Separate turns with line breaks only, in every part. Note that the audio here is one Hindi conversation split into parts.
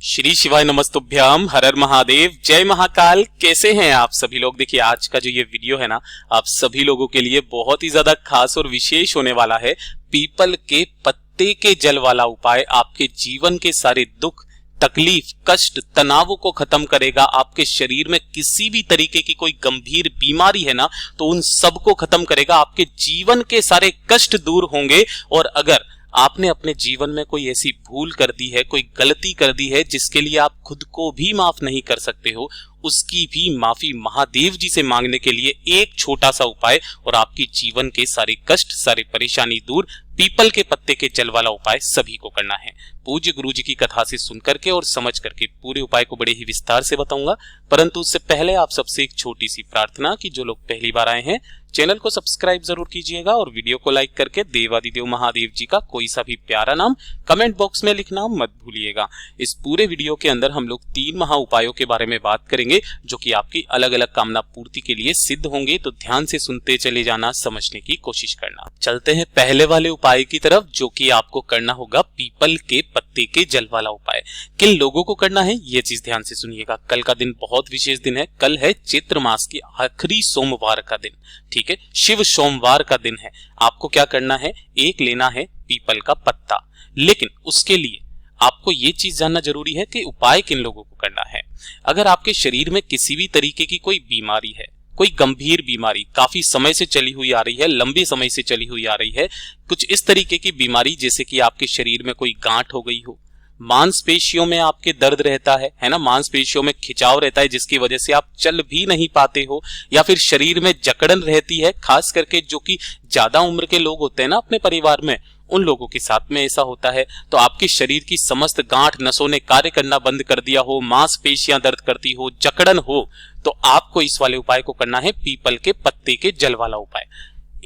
श्री शिवाय नमस्तुभ्याम, हर हर महादेव, जय महाकाल। कैसे हैं आप सभी लोग। देखिए आज का जो ये वीडियो है ना, आप सभी लोगों के लिए बहुत ही ज्यादा खास और विशेष होने वाला है। पीपल के पत्ते के जल वाला उपाय आपके जीवन के सारे दुख, तकलीफ, कष्ट, तनावों को खत्म करेगा। आपके शरीर में किसी भी तरीके की कोई गंभीर बीमारी है ना, तो उन सब को खत्म करेगा। आपके जीवन के सारे कष्ट दूर होंगे। और अगर आपने अपने जीवन में कोई ऐसी भूल कर दी है, कोई गलती कर दी है जिसके लिए आप खुद को भी माफ नहीं कर सकते हो, उसकी भी माफी महादेव जी से मांगने के लिए एक छोटा सा उपाय और आपके जीवन के सारे कष्ट, सारे परेशानी दूर। पीपल के पत्ते के जल वाला उपाय सभी को करना है। पूज्य गुरु जी की कथा से सुन करके और समझ करके पूरे उपाय को बड़े ही विस्तार से बताऊंगा। परंतु उससे पहले आप सबसे एक छोटी सी प्रार्थना कि जो लोग पहली बार आए हैं चैनल को सब्सक्राइब जरूर कीजिएगा और वीडियो को लाइक करके देवादिदेव महादेव जी का कोई सा भी प्यारा नाम कमेंट बॉक्स में लिखना मत भूलिएगा। इस पूरे वीडियो के अंदर हम लोग 3 महा उपायों के बारे में बात करेंगे जो कि आपकी अलग अलग कामना पूर्ति के लिए सिद्ध होंगे। तो ध्यान से सुनते चले जाना, समझने की कोशिश करना। चलते हैं पहले वाले उपाय की तरफ, जो कि आपको करना होगा पीपल के पत्ते के जल वाला उपाय। किन लोगों को करना है ये चीज ध्यान से सुनिएगा। कल का दिन बहुत विशेष दिन है। कल है चैत्र मास की आखिरी सोमवार का दिन, ठीक है, शिव सोमवार का दिन है। आपको क्या करना है, एक लेना है पीपल का पत्ता। लेकिन उसके लिए आपको ये चीज जानना जरूरी है कि उपाय किन लोगों को करना है। अगर आपके शरीर में किसी भी तरीके की कोई बीमारी है, कोई गंभीर बीमारी काफी समय से चली हुई आ रही है, लंबे समय से चली हुई आ रही है, कुछ इस तरीके की बीमारी जैसे कि आपके शरीर में कोई गांठ हो गई हो, मांसपेशियों में आपके दर्द रहता है ना, मांसपेशियों में खिंचाव रहता है जिसकी वजह से आप चल भी नहीं पाते हो, या फिर शरीर में जकड़न रहती है, खास करके जो कि ज्यादा उम्र के लोग होते हैं ना अपने परिवार में, उन लोगों के साथ में ऐसा होता है। तो आपके शरीर की समस्त गांठ नसों ने कार्य करना बंद कर दिया हो, मांसपेशियां दर्द करती हो, जकड़न हो, तो आपको इस वाले उपाय को करना है पीपल के पत्ते के जल वाला उपाय।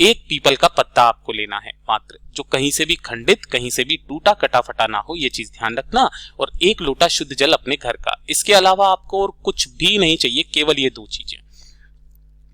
एक पीपल का पत्ता आपको लेना है मात्र, जो कहीं से भी खंडित, कहीं से भी टूटा कटा फटा ना हो, ये चीज ध्यान रखना। और 1 लोटा शुद्ध जल अपने घर का। इसके अलावा आपको और कुछ भी नहीं चाहिए, केवल ये 2 चीजें।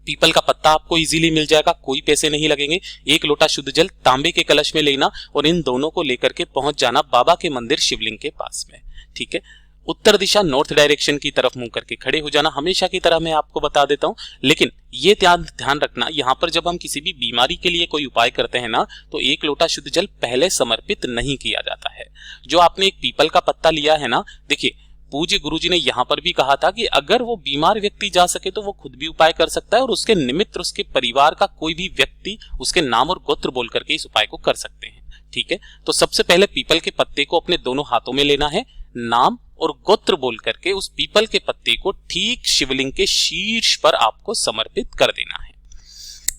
पीपल का पत्ता आपको इजीली मिल जाएगा, कोई पैसे नहीं लगेंगे। 1 लोटा शुद्ध जल तांबे के कलश में लेना और इन दोनों को लेकर के पहुंच जाना बाबा के मंदिर शिवलिंग के पास में, ठीक है। उत्तर दिशा नॉर्थ डायरेक्शन की तरफ मुंह करके खड़े हो जाना। हमेशा की तरह मैं आपको बता देता हूं, लेकिन ये ध्यान रखना, यहां पर जब हम किसी भी बीमारी के लिए कोई उपाय करते हैं ना, तो 1 लोटा शुद्ध जल पहले समर्पित नहीं किया जाता है। जो आपने एक पीपल का पत्ता लिया है ना, देखिए पूज्य गुरुजी ने यहां पर भी कहा था कि अगर वो बीमार व्यक्ति जा सके तो वो खुद भी उपाय कर सकता है और उसके निमित्त उसके परिवार का कोई भी व्यक्ति उसके नाम और गोत्र बोल करके इस उपाय को कर सकते हैं, ठीक है। तो सबसे पहले पीपल के पत्ते को अपने दोनों हाथों में लेना है, नाम और गोत्र बोल करके उस पीपल के पत्ते को ठीक शिवलिंग के शीर्ष पर आपको समर्पित कर देना है।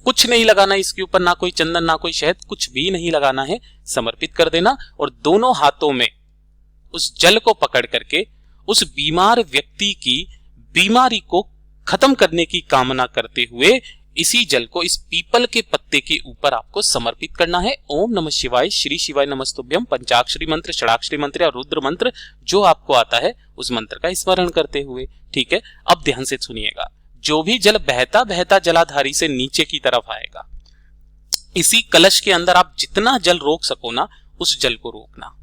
कुछ नहीं लगाना इसके ऊपर, ना कोई चंदन, ना कोई शहद, कुछ भी नहीं लगाना है, समर्पित कर देना। और दोनों हाथों में उस जल को पकड़ करके उस बीमार व्यक्ति की बीमारी को खत्म करने की कामना करते हुए इसी जल को इस पीपल के पत्ते के ऊपर आपको समर्पित करना है। ओम नमः शिवाय, श्री शिवाय नमस्तुभ्यम, पंचाक्षरी मंत्र, षडाक्षरी मंत्र या रुद्र मंत्र जो आपको आता है उस मंत्र का स्मरण करते हुए, ठीक है। अब ध्यान से सुनिएगा, जो भी जल बहता बहता जलाधारी से नीचे की तरफ आएगा, इसी कलश के अंदर आप जितना जल रोक सको ना, उस जल को रोकना,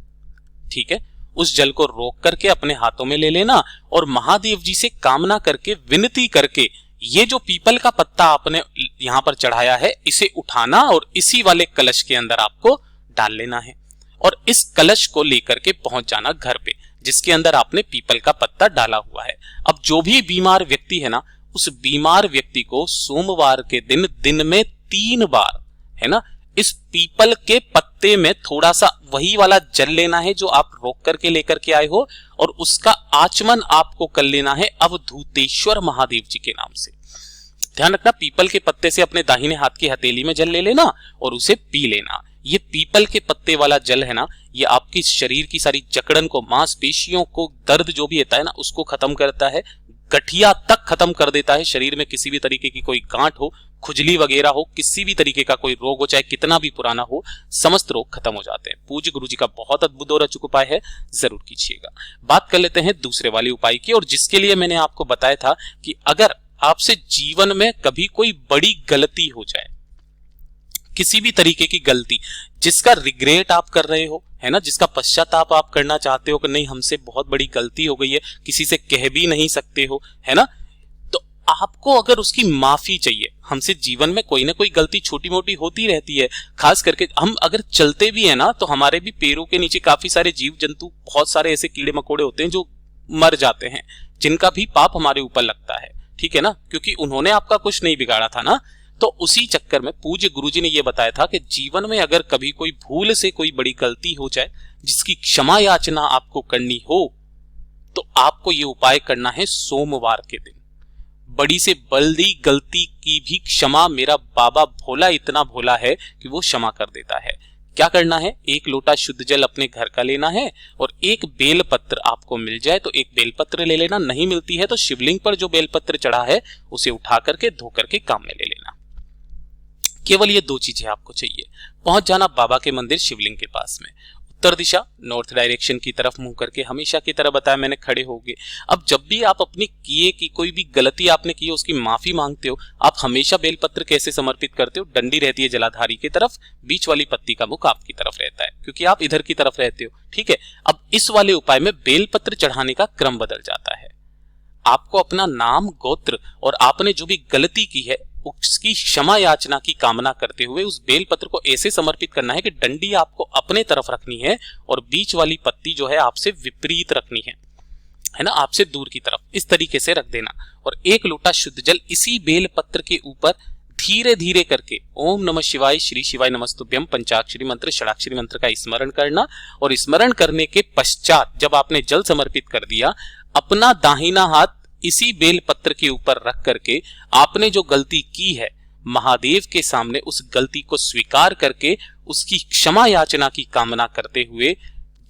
ठीक है। उस जल को रोक करके अपने हाथों में ले लेना और महादेव जी से कामना करके, विनती करके, ये जो पीपल का पत्ता आपने यहां पर चढ़ाया है इसे उठाना और इसी वाले कलश के अंदर आपको डाल लेना है। और इस कलश को लेकर के पहुंच जाना घर पे जिसके अंदर आपने पीपल का पत्ता डाला हुआ है। अब जो भी बीमार व्यक्ति है ना, उस बीमार व्यक्ति को सोमवार के दिन में 3 बार, है ना, इस पीपल के पत्ते में थोड़ा सा वही वाला जल लेना है जो आप रोक करके लेकर के आए हो, और उसका आचमन आपको कर लेना है अवधूतेश्वर महादेव जी के नाम से। ध्यान रखना, पीपल के पत्ते से अपने दाहिने हाथ की हथेली में जल ले लेना और उसे पी लेना। ये पीपल के पत्ते वाला जल है ना, ये आपकी शरीर की सारी जकड़न को, मांसपेशियों को, दर्द जो भी रहता है ना उसको खत्म करता है, गठिया तक खत्म कर देता है। शरीर में किसी भी तरीके की कोई गांठ हो, खुजली वगैरह हो, किसी भी तरीके का कोई रोग हो, चाहे कितना भी पुराना हो, समस्त रोग खत्म हो जाते हैं। पूज्य गुरु जी का बहुत अद्भुत और अचूक उपाय है, जरूर कीजिएगा। बात कर लेते हैं दूसरे वाले उपाय की, और जिसके लिए मैंने आपको बताया था कि अगर आपसे जीवन में कभी कोई बड़ी गलती हो जाए, किसी भी तरीके की गलती जिसका रिग्रेट आप कर रहे हो, है ना, जिसका पश्चाताप आप करना चाहते हो कि नहीं हमसे बहुत बड़ी गलती हो गई है, किसी से कह भी नहीं सकते हो, है ना, तो आपको अगर उसकी माफी चाहिए, हमसे जीवन में कोई ना कोई गलती छोटी मोटी होती रहती है, खास करके हम अगर चलते भी है ना तो हमारे भी पैरों के नीचे काफी सारे जीव जंतु, बहुत सारे ऐसे कीड़े मकोड़े होते हैं जो मर जाते हैं, जिनका भी पाप हमारे ऊपर लगता है, ठीक है ना, क्योंकि उन्होंने आपका कुछ नहीं बिगाड़ा था ना। तो उसी चक्कर में पूज्य गुरुजी ने यह बताया था कि जीवन में अगर कभी कोई भूल से कोई बड़ी गलती हो जाए जिसकी क्षमा याचना आपको करनी हो, तो आपको यह उपाय करना है सोमवार के दिन। बड़ी से बड़ी गलती की भी क्षमा मेरा बाबा भोला इतना भोला है कि वो क्षमा कर देता है। क्या करना है, एक लोटा शुद्ध जल अपने घर का लेना है और एक बेलपत्र आपको मिल जाए तो एक बेलपत्र ले लेना, नहीं मिलती है तो शिवलिंग पर जो बेलपत्र चढ़ा है उसे उठा करके धो करके काम में ले लेना। केवल ये 2 चीजें आपको चाहिए। पहुंच जाना बाबा के मंदिर शिवलिंग के पास में, उत्तर दिशा नॉर्थ डायरेक्शन की तरफ मुंह करके, हमेशा की तरह बताया मैंने, खड़े होगे। अब जब भी आप अपनी किए की कोई भी गलती आपने की है उसकी माफी मांगते हो, आप हमेशा बेलपत्र कैसे समर्पित करते हो, डंडी रहती है जलाधारी की तरफ, बीच वाली पत्ती का मुख आपकी तरफ रहता है क्योंकि आप इधर की तरफ रहते हो, ठीक है। अब इस वाले उपाय में बेलपत्र चढ़ाने का क्रम बदल जाता है। आपको अपना नाम, गोत्र और आपने जो भी गलती की है उसकी क्षमा याचना की कामना करते हुए उस बेलपत्र को ऐसे समर्पित करना है कि डंडी आपको अपने तरफ रखनी है और बीच वाली पत्ती जो है आपसे विपरीत रखनी है ना, आपसे दूर की तरफ, इस तरीके से रख देना। और एक लोटा शुद्ध जल इसी बेलपत्र के ऊपर धीरे धीरे करके ओम नमः शिवाय, श्री शिवाय नमस्तुभ्यम, पंचाक्षरी मंत्र, षडाक्षरी मंत्र का स्मरण करना। और स्मरण करने के पश्चात जब आपने जल समर्पित कर दिया, अपना दाहिना हाथ इसी बेलपत्र के ऊपर रख करके आपने जो गलती की है महादेव के सामने उस गलती को स्वीकार करके उसकी क्षमा याचना की कामना करते हुए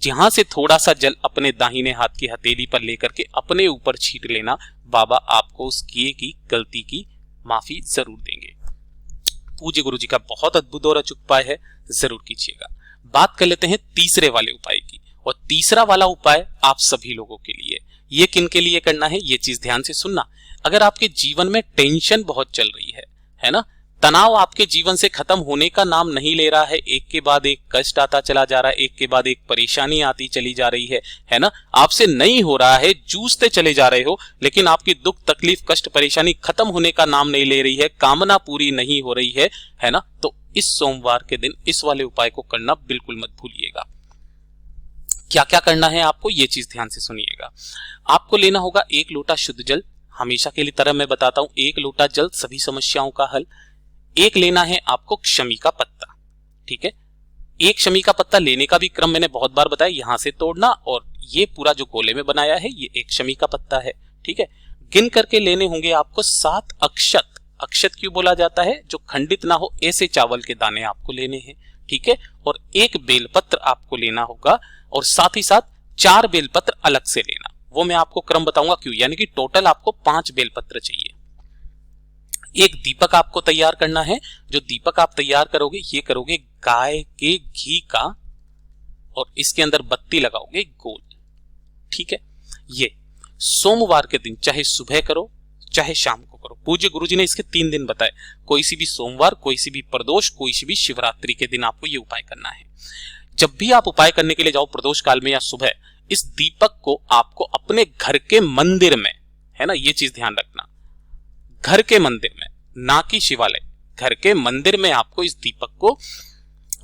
जहां से थोड़ा सा जल अपने दाहिने हाथ की हथेली पर लेकर के अपने ऊपर छींट लेना, बाबा आपको उस किए की गलती की माफी जरूर देंगे। पूज्य गुरु जी का बहुत अद्भुत और अचूक उपाय है, जरूर कीजिएगा। बात कर लेते हैं तीसरे वाले उपाय की, और तीसरा वाला उपाय आप सभी लोगों के लिए। ये किन के लिए करना है ये चीज ध्यान से सुनना। अगर आपके जीवन में टेंशन बहुत चल रही है ना, तनाव आपके जीवन से खत्म होने का नाम नहीं ले रहा है, एक के बाद एक कष्ट आता चला जा रहा है, एक के बाद एक परेशानी आती चली जा रही है ना, आपसे नहीं हो रहा है, जूझते चले जा रहे हो, लेकिन आपकी दुख तकलीफ कष्ट परेशानी खत्म होने का नाम नहीं ले रही है, कामना पूरी नहीं हो रही है ना, तो इस सोमवार के दिन इस वाले उपाय को करना बिल्कुल मत भूलिएगा। क्या क्या करना है आपको, ये चीज ध्यान से सुनिएगा। आपको लेना होगा एक लोटा शुद्ध जल, हमेशा के लिए तरह मैं बताता हूं, एक लोटा जल सभी समस्याओं का हल। एक लेना है आपको शमी का पत्ता, ठीक है। एक शमी का पत्ता लेने का भी क्रम मैंने बहुत बार बताया, यहां से तोड़ना और ये पूरा जो गोले में बनाया है ये एक शमी का पत्ता है, ठीक है। गिन करके लेने होंगे आपको 7 अक्षत। अक्षत क्यों बोला जाता है, जो खंडित ना हो ऐसे चावल के दाने आपको लेने हैं, ठीक है। और एक बेलपत्र आपको लेना होगा और साथ ही साथ 4 बेलपत्र अलग से लेना, वो मैं आपको क्रम बताऊंगा क्यों, यानी कि टोटल आपको 5 बेलपत्र चाहिए। एक दीपक आपको तैयार करना है, जो दीपक आप तैयार करोगे ये करोगे गाय के घी का और इसके अंदर बत्ती लगाओगे गोल, ठीक है। ये सोमवार के दिन चाहे सुबह करो चाहे शाम को करो, पूज्य गुरुजी ने इसके 3 दिन बताए, कोई सी भी सोमवार, कोई सी भी प्रदोष, कोई सी भी शिवरात्रि के दिन आपको ये उपाय करना है। जब भी आप उपाय करने के लिए जाओ प्रदोष काल में या सुबह, इस दीपक को आपको अपने घर के मंदिर में, है ना, ये चीज ध्यान रखना, घर के मंदिर में, ना कि शिवालय, घर के मंदिर में आपको इस दीपक को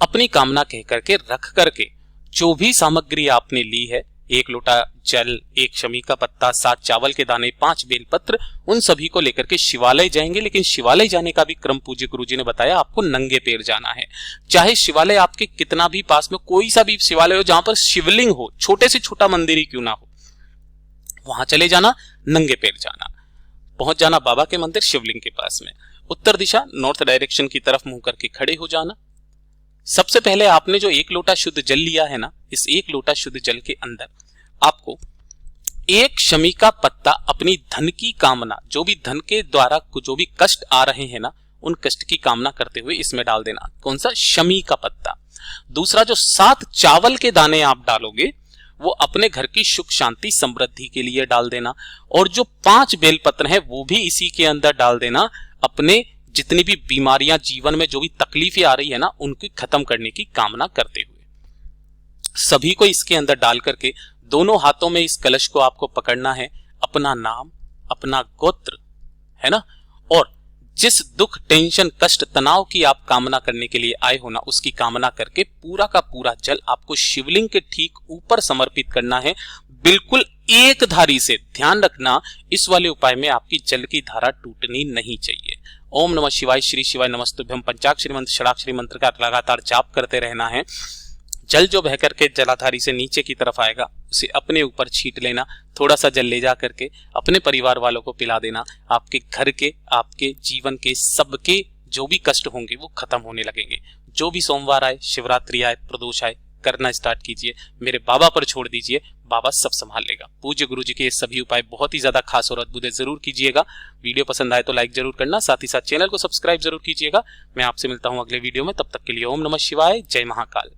अपनी कामना कह करके रख करके जो भी सामग्री आपने ली है, एक लोटा जल, एक शमी का पत्ता, 7 चावल के दाने, 5 बेलपत्र, उन सभी को लेकर के शिवालय जाएंगे। लेकिन शिवालय जाने का भी क्रम पूज्य गुरुजी ने बताया, आपको नंगे पैर जाना है। चाहे शिवालय आपके कितना भी पास में कोई सा भी शिवालय हो जहां पर शिवलिंग हो, छोटे से छोटा मंदिर ही क्यों ना हो, वहां चले जाना, नंगे पैर जाना, पहुंच जाना बाबा के मंदिर शिवलिंग के पास में। उत्तर दिशा नॉर्थ डायरेक्शन की तरफ मुंह करके खड़े हो जाना। सबसे पहले आपने जो 1 लोटा शुद्ध जल लिया है ना, इस 1 लोटा शुद्ध जल के अंदर आपको एक शमी का पत्ता अपनी धन की कामना, जो भी धन के द्वारा जो भी कष्ट आ रहे हैं ना, उन कष्ट की कामना करते हुए इसमें डाल देना। कौन सा, शमी का पत्ता। दूसरा, जो 7 चावल के दाने आप डालोगे वो अपने घर की सुख शांति समृद्धि के लिए डाल देना। और जो 5 बेलपत्र हैं वो भी इसी के अंदर डाल देना, अपने जितनी भी बीमारियां जीवन में जो भी तकलीफें आ रही है ना, उनको खत्म करने की कामना करते हुए। सभी को इसके अंदर डाल करके दोनों हाथों में इस कलश को आपको पकड़ना है, अपना नाम, अपना गोत्र, है ना, और जिस दुख, टेंशन, कष्ट, तनाव की आप कामना करने के लिए आए हो ना, उसकी कामना करके पूरा का पूरा जल आपको शिवलिंग के ठीक ऊपर समर्पित करना है, बिल्कुल एक धारी से। ध्यान रखना, इस वाले उपाय में आपकी जल की धारा टूटनी नहीं चाहिए। ओम नमः शिवाय, श्री शिवाय नमस्तुभ्यम पंचाक्षरी मंत्र, षडाक्षरी मंत्र का लगातार जाप करते रहना है। जल जो बह करके जलाधारी से नीचे की तरफ आएगा उसे अपने ऊपर छींट लेना, थोड़ा सा जल ले जा करके अपने परिवार वालों को पिला देना। आपके घर के, आपके जीवन के सबके जो भी कष्ट होंगे वो खत्म होने लगेंगे। जो भी सोमवार आए, शिवरात्रि आए, प्रदोष आए, करना स्टार्ट कीजिए, मेरे बाबा पर छोड़ दीजिए, बाबा सब संभाल लेगा। पूज्य गुरु जी के ये सभी उपाय बहुत ही ज्यादा खास और अद्भुत है, जरूर कीजिएगा। वीडियो पसंद आए तो लाइक जरूर करना, साथ ही साथ चैनल को सब्सक्राइब जरूर कीजिएगा। मैं आपसे मिलता हूं अगले वीडियो में, तब तक के लिए ओम नमः शिवाय, जय महाकाल।